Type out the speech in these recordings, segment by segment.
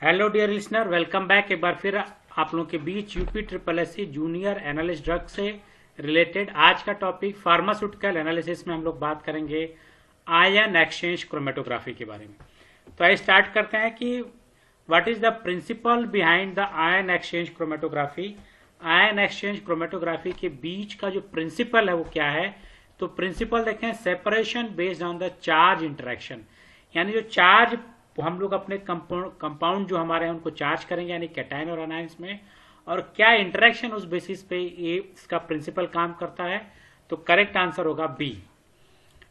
Hello dear listener, welcome back. एक बार फिर आप लोगों के बीच UP triple S C junior analyst drug से रिलेटेड आज का टॉपिक फार्मास्यूटिकल एनालिसिस में हम लोग बात करेंगे आयन एक्सचेंज क्रोमेटोग्राफी के बारे में। तो आइए स्टार्ट करते हैं कि what is the principle behind the ion exchange chromatography. Ion exchange chromatography के बीच का जो प्रिंसिपल है वो क्या है। तो प्रिंसिपल देखें, separation based on the charge interaction, यानी जो चार्ज हम लोग अपने कंपाउंड जो हमारे हैं उनको चार्ज करेंगे, यानी कैटायन और अनायंस में, और क्या इंटरेक्शन उस बेसिस पे ये इसका प्रिंसिपल काम करता है। तो करेक्ट आंसर होगा बी।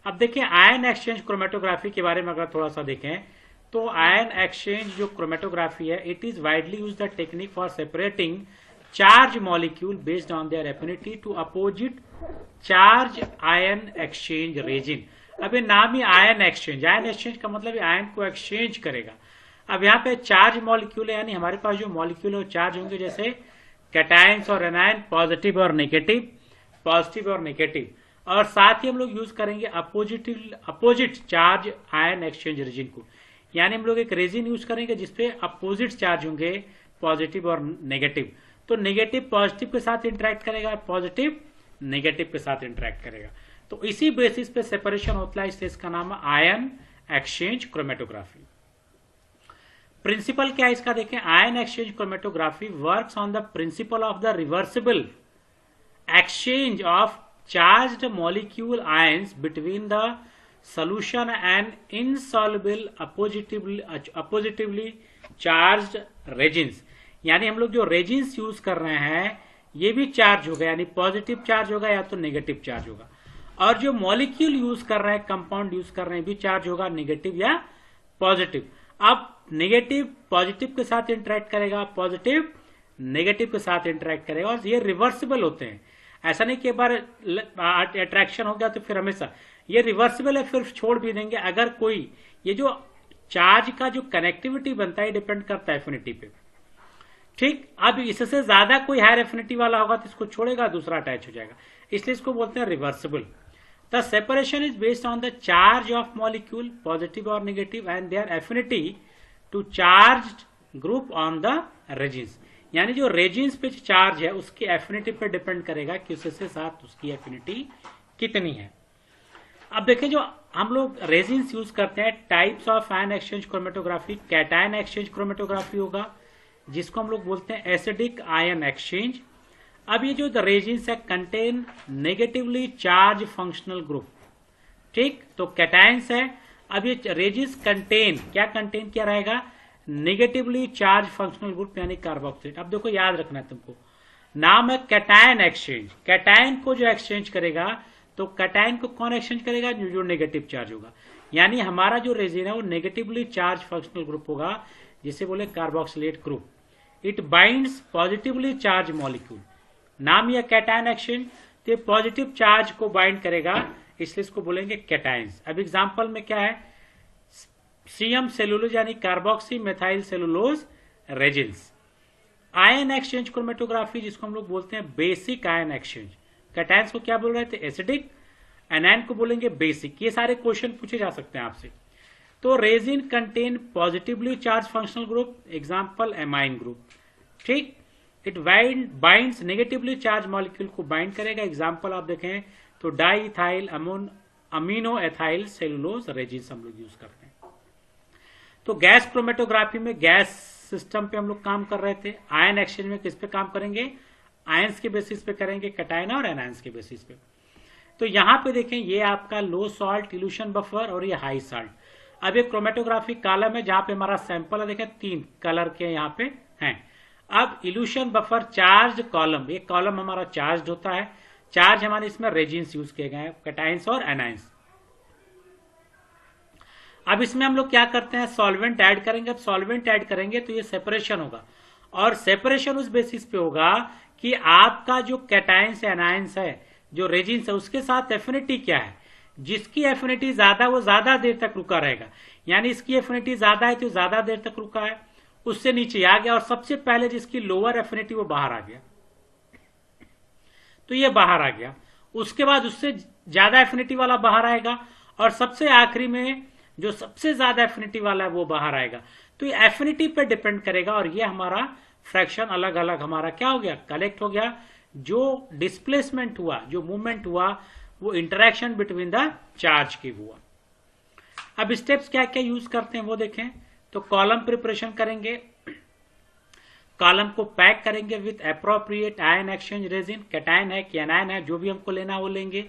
अब देखिए आयन एक्सचेंज क्रोमेटोग्राफी के बारे में अगर थोड़ा सा देखें तो आयन एक्सचेंज जो क्रोमेटोग्राफी है, it is widely use the technique for separating charge molecule based on their affinity to opposite charge ion exchange resin. अब ये नाम ही आयन एक्सचेंज, आयन एक्सचेंज का मतलब आयन को एक्सचेंज करेगा। अब यहाँ पे चार्ज मॉलिक्यूल है, यानी हमारे पास जो मॉलिक्यूल है चार्ज होंगे, जैसे कैटायंस और एनायन, पॉजिटिव और नेगेटिव, पॉजिटिव और नेगेटिव। और साथ ही हम लोग यूज करेंगे opposite charge ion exchange resin को, यानी हम लोग एक रेजिन यूज करेंगे जिसपे अपोजिट चार्ज होंगे, पॉजिटिव और नेगेटिव। तो नेगेटिव पॉजिटिव के साथ इंटरेक्ट करेगा, पॉजिटिव नेगेटिव के साथ इंटरेक्ट करेगा। तो इसी बेसिस पे सेपरेशन होता है, इसलिए इसका नाम है आयन एक्सचेंज क्रोमेटोग्राफी। प्रिंसिपल क्या है इसका देखें, ion exchange chromatography works on the principle of the reversible exchange of charged molecule ions between the solution and insoluble oppositely charged resins. यानी हम लोग जो रेजिन्स यूज कर रहे हैं ये भी चार्ज होगा, यानी पॉजिटिव चार्ज होगा या तो नेगेटिव चार्ज होगा। और जो मॉलिक्यूल यूज कर रहे हैं, कंपाउंड यूज कर रहे हैं, भी चार्ज होगा नेगेटिव या पॉजिटिव। अब नेगेटिव पॉजिटिव के साथ इंटरेक्ट करेगा, पॉजिटिव नेगेटिव के साथ इंटरेक्ट करेगा, और ये रिवर्सिबल होते हैं। ऐसा नहीं कि एक बार अट्रैक्शन हो गया तो फिर हमेशा, ये रिवर्सिबल है, फिर छोड़ भी देंगे। अगर कोई ये जो चार्ज का जो कनेक्टिविटी बनता है डिपेंड करता है एफिनिटी पे, ठीक। अब इससे ज्यादा कोई हायर एफिनिटी वाला होगा तो इसको छोड़ेगा, दूसरा अटैच हो जाएगा, इसलिए इसको बोलते हैं reversible. The separation is based on the charge of molecule, positive और negative, and their affinity to charge group on the resins. यानी जो रेजिन्स पे चार्ज है उसकी एफिनिटी पे डिपेंड करेगा कि उससे साथ उसकी एफिनिटी कितनी है। अब देखें जो हम लोग रेजिन्स यूज करते हैं, types of ion exchange chromatography, cation exchange chromatography होगा, जिसको हम लोग बोलते हैं एसिडिक आयन एक्सचेंज। अब ये जो द रेजिन्स है contain negatively charge functional group, ठीक। तो कैटायंस है। अब ये रेजिन्स कंटेन किया रहेगा, नेगेटिवली चार्ज फंक्शनल ग्रुप, यानी कार्बोक्सिलेट। अब देखो याद रखना है तुमको, नाम है कैटायन एक्सचेंज। कैटायन को जो एक्सचेंज करेगा, तो कैटायन को कौन एक्सचेंज करेगा, जो नेगेटिव चार्ज होगा। यानी हमारा जो रेजिन है वो नेगेटिवली चार्ज फंक्शनल ग्रुप होगा, जिसे बोले carboxylate group. It binds positively charge molecule, नाम यह कैटायन एक्सचेंज, तो पॉजिटिव चार्ज को बाइंड करेगा, इसलिए इसको बोलेंगे कैटायंस। अब एग्जांपल में क्या है, सीएम सेलुलोज यानी carboxy methyl cellulose resins. Ion exchange chromatography, जिसको हम लोग बोलते हैं बेसिक आयन एक्सचेंज। कैटायंस को क्या बोल रहे थे, एसिडिक, एनायन को बोलेंगे बेसिक। ये सारे क्वेश्चन पूछे जा सकते हैं आपसे। तो resin contain positively charge functional group, example amine group, ठीक। It binds negatively charge molecule को बाइंड करेगा, एग्जांपल आप देखें तो di ethyl amino ethyl cellulose resins हम लोग यूज करते हैं। तो गैस क्रोमेटोग्राफी में गैस सिस्टम पे हम लोग काम कर रहे थे। आयन एक्सचेंज में किस पे काम करेंगे, आयंस के बेसिस पे करेंगे, कैटायन और एनायंस के बेसिस पे। तो यहां पे देखें ये आपका लो सॉल्ट इल्यूशन बफर और ये हाई सॉल्ट। अब ये क्रोमेटोग्राफी कॉलम है जहां पे हमारा सैंपल है, देखें 3 कलर के यहाँ पे हैं। अब इल्यूशन बफर चार्ज कॉलम, ये कॉलम हमारा चार्ज होता है, चार्ज हमारे इसमें रेजिन्स यूज किए गए हैं, कैटायंस और एनायंस। अब इसमें हम लोग क्या करते हैं, सॉल्वेंट ऐड करेंगे। अब सॉल्वेंट ऐड करेंगे तो ये सेपरेशन होगा, और सेपरेशन उस बेसिस पे होगा कि आपका जो कैटायंस एनायंस है, जो रेजिन्स है, उसके साथ एफिनिटी क्या है। जिसकी एफिनिटी ज्यादा वो ज्यादा देर तक रुका रहेगा, यानी इसकी एफिनिटी ज्यादा है तो ज्यादा देर तक रुका है, उससे नीचे आ गया, और सबसे पहले जिसकी लोअर एफिनिटी वो बाहर आ गया, तो ये बाहर आ गया। उसके बाद उससे ज्यादा एफिनिटी वाला बाहर आएगा, और सबसे आखिरी में जो सबसे ज्यादा एफिनिटी वाला है वो बाहर आएगा। तो ये एफिनिटी पे डिपेंड करेगा और ये हमारा फ्रैक्शन अलग अलग हमारा क्या हो गया, कलेक्ट हो गया। जो डिस्प्लेसमेंट हुआ, जो मूवमेंट हुआ, वो इंटरेक्शन बिटवीन द चार्ज की हुआ। अब स्टेप्स क्या क्या यूज करते हैं वो देखें। तो कॉलम प्रिपरेशन करेंगे, कॉलम को पैक करेंगे with appropriate ion exchange resin, cation है कि एनायन है, जो भी हमको लेना वो लेंगे।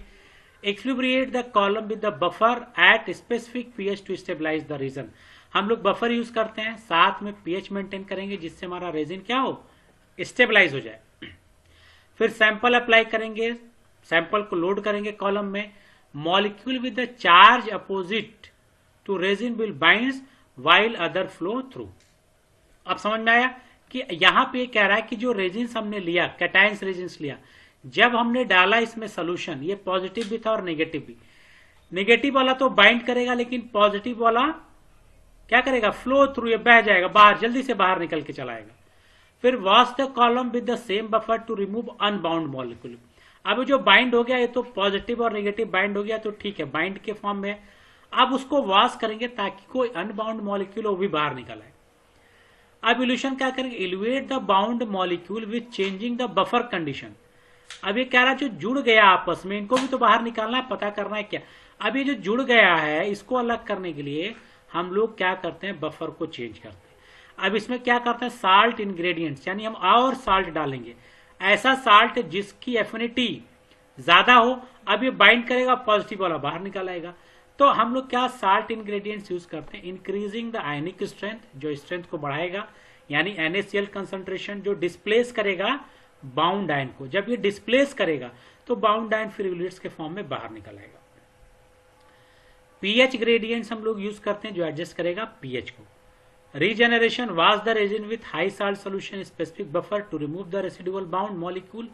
Equilibrate the column with the buffer at specific pH to stabilize the region. हम लोग बफर यूज करते हैं, साथ में पीएच मेंटेन करेंगे जिससे हमारा रेजिन क्या हो, स्टेबलाइज हो जाए। फिर सैंपल अप्लाई करेंगे, सैंपल को लोड करेंगे कॉलम में। Molecule with the charge opposite to resin will binds while other flow through. अब समझ में आया कि यहां पे कह रहा है कि जो रेजिन्स हमने लिया, कैटायंस रेजिन्स लिया, जब हमने डाला इसमें सोल्यूशन, ये पॉजिटिव भी था और नेगेटिव भी। नेगेटिव वाला तो बाइंड करेगा, लेकिन पॉजिटिव वाला क्या करेगा, फ्लो थ्रू, ये बह जाएगा बाहर, जल्दी से बाहर निकल के चला आएगा। फिर wash the column with the same buffer to remove unbound molecule. अब जो बाइंड हो गया, ये तो पॉजिटिव और नेगेटिव बाइंड हो गया तो ठीक है, बाइंड के फॉर्म में। अब उसको वॉश करेंगे ताकि कोई अनबाउंड मॉलिक्यूल वो भी बाहर निकल आए। अब इल्यूशन क्या करेंगे, elute the bound molecule with changing the buffer condition. अब ये कह रहा है जो जुड़ गया आपस में, इनको भी तो बाहर निकालना है, पता करना है क्या। अब ये जो जुड़ गया है, इसको अलग करने के लिए हम लोग क्या करते हैं, बफर को चेंज करते हैं। अब इसमें क्या करते हैं, साल्ट इंग्रेडिएंट्स, यानी हम और साल्ट डालेंगे, ऐसा साल्ट जिसकी एफिनिटी ज्यादा हो। अब ये बाइंड करेगा, पॉजिटिव वाला बाहर निकल आएगा। तो हम लोग क्या साल्ट इंग्रेडिएंट्स यूज करते हैं, इंक्रीजिंग द आयनिक स्ट्रेंथ, जो स्ट्रेंथ को बढ़ाएगा, यानी NaCl कंसंट्रेशन, जो डिस्प्लेस करेगा बाउंड आयन को। जब ये डिस्प्लेस करेगा तो बाउंड आयन फिर इल्यूट्स के फॉर्म में बाहर निकल आएगा। पीएच ग्रेडियंट्स हम लोग यूज करते हैं, जो एडजस्ट करेगा पीएच को। Regeneration, wash the resin with high salt solution specific buffer to remove the residual bound molecule,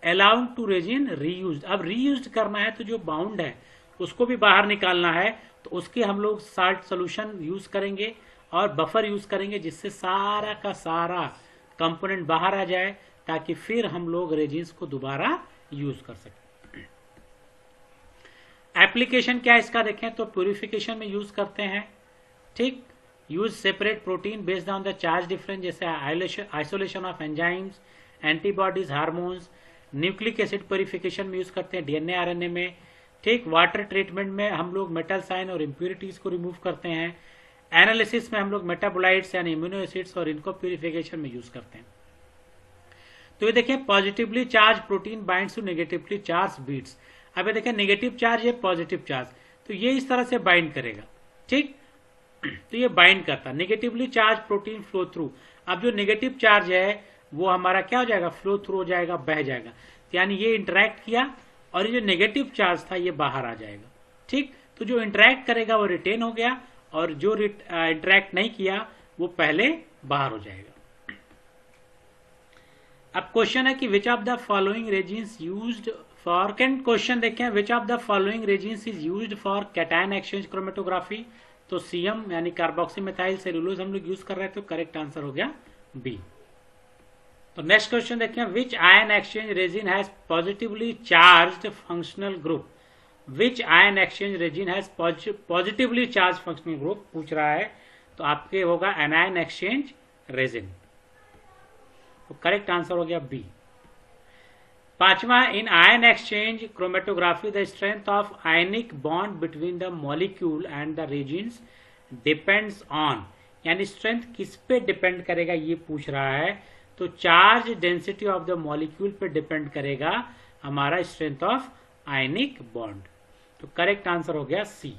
allowing to resin reused. अब रीयूज्ड करना है तो जो बाउंड है उसको भी बाहर निकालना है, तो उसके हम लोग साल्ट सोल्यूशन यूज करेंगे और बफर यूज करेंगे, जिससे सारा का सारा कंपोनेंट बाहर आ जाए, ताकि फिर हम लोग रेजिन्स को दोबारा यूज कर सकें। एप्लीकेशन क्या है इसका देखें, तो प्यूरिफिकेशन में यूज करते हैं, ठीक। Use separate protein based on the charge difference, जैसे isolation of enzymes, antibodies, hormones. Nucleic acid purification में यूज करते हैं, डीएनए आरएनए में, ठीक। वाटर ट्रीटमेंट में हम लोग मेटल साइन और इम्प्यूरिटीज को रिमूव करते हैं। एनालिसिस में हम लोग मेटाबोलाइट्स यानी इम्यूनो एसिड्स और इनको प्यूरिफिकेशन में यूज करते हैं। तो ये देखें, positively charge protein binds to negatively charge beads. अब ये देखें, नेगेटिव चार्ज है, पॉजिटिव चार्ज, तो ये इस तरह से बाइंड करेगा, ठीक। तो ये बाइंड करता है, negatively charge protein flow through. अब जो नेगेटिव चार्ज है वो हमारा क्या हो जाएगा, फ्लो थ्रू हो जाएगा, बह जाएगा, यानी ये इंटरेक्ट किया और ये जो नेगेटिव चार्ज था ये बाहर आ जाएगा, ठीक। तो जो इंटरेक्ट करेगा वो रिटेन हो गया और जो इंटरेक्ट नहीं किया वो पहले बाहर हो जाएगा। अब क्वेश्चन है कि which of the following resins used for, second question देखें, which of the following resins is used for cation exchange chromatography. तो सीएम यानी कार्बोक्सी मेथाइल सेलुलोज हम लोग यूज कर रहे हैं, तो करेक्ट आंसर हो गया बी। तो नेक्स्ट क्वेश्चन देखें, which ion exchange resin has positively charged functional group. Which ion exchange resin has positively charge functional group पूछ रहा है, तो आपके होगा एनायन एक्सचेंज रेजिन। तो करेक्ट आंसर हो गया बी। पांचवा, in ion exchange chromatography the strength of ionic bond between the molecule and the resins depends on, यानी स्ट्रेंथ किस पे डिपेंड करेगा ये पूछ रहा है, तो charge density of the molecule पे डिपेंड करेगा हमारा स्ट्रेंथ ऑफ आयनिक बॉन्ड। तो करेक्ट आंसर हो गया सी।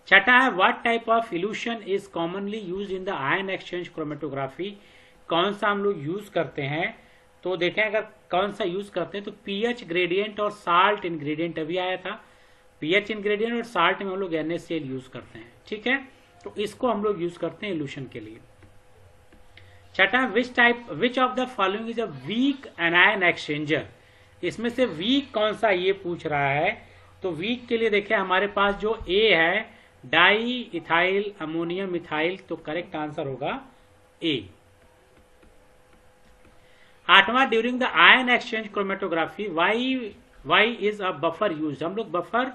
छठा है, what type of evolution is commonly used in the ion exchange chromatography. कौन सा हम लोग यूज करते हैं, तो देखें अगर कौन सा यूज करते हैं, तो पीएच ग्रेडियंट और साल्ट इंग्रेडिएंट अभी आया था, पीएच इंग्रेडिएंट और साल्ट में हम लोग NaCl यूज करते हैं, ठीक है। तो इसको हम लोग यूज करते हैं इल्यूशन के लिए। छठा, which of the following is a weak anion exchanger. इसमें से वीक कौन सा ये पूछ रहा है, तो वीक के लिए देखें हमारे पास जो ए है, डाई इथाइल अमोनियम इथाइल, तो करेक्ट आंसर होगा ए। आठवां, during the ion exchange chromatography why is a buffer use. हम लोग बफर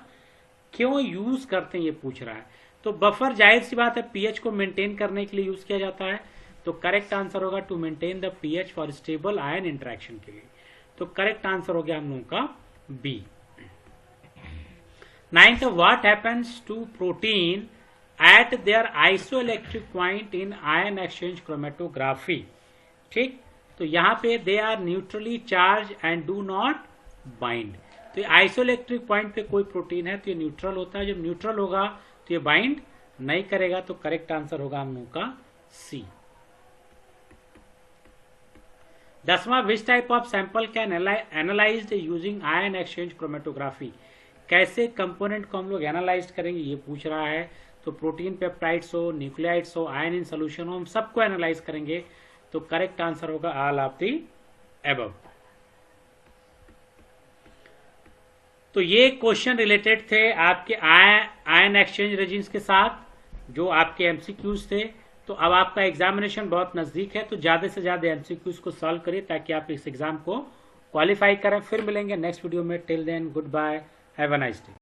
क्यों यूज करते हैं ये पूछ रहा है, तो बफर जाहिर सी बात है पीएच को मेंटेन करने के लिए यूज किया जाता है, तो करेक्ट आंसर होगा to maintain the pH for stable ion interaction के लिए। तो करेक्ट आंसर हो गया हम लोगों का B. 9th, what happens to protein at their isoelectric point in ion exchange chromatography. ठीक, तो यहां पे they are neutrally charge and do not bind. तो आइसोइलेक्ट्रिक पॉइंट पे कोई प्रोटीन है तो ये न्यूट्रल होता है, जब न्यूट्रल होगा तो ये बाइंड नहीं करेगा, तो करेक्ट आंसर होगा हम लोगों का सी। 10वां, which type of sample can analysed using ion exchange chromatography. कैसे कंपोनेंट को हम लोग एनालाइज करेंगे ये पूछ रहा है। तो प्रोटीन पेप्टाइड्स हो, न्यूक्लियाइड्स हो, आयन इन सोल्यूशन हो, हम सबको एनालाइज करेंगे, तो करेक्ट आंसर होगा ऑल ऑफ द अबव। तो ये क्वेश्चन रिलेटेड थे आपके आयन एक्सचेंज रेजिन्स के साथ, जो आपके एमसीक्यूज थे। तो अब आपका एग्जामिनेशन बहुत नजदीक है, तो ज्यादा से ज्यादा एमसीक्यूज को सॉल्व करिए ताकि आप इस एग्जाम को क्वालिफाई करें। फिर मिलेंगे नेक्स्ट वीडियो में। Till then goodbye, have a nice day.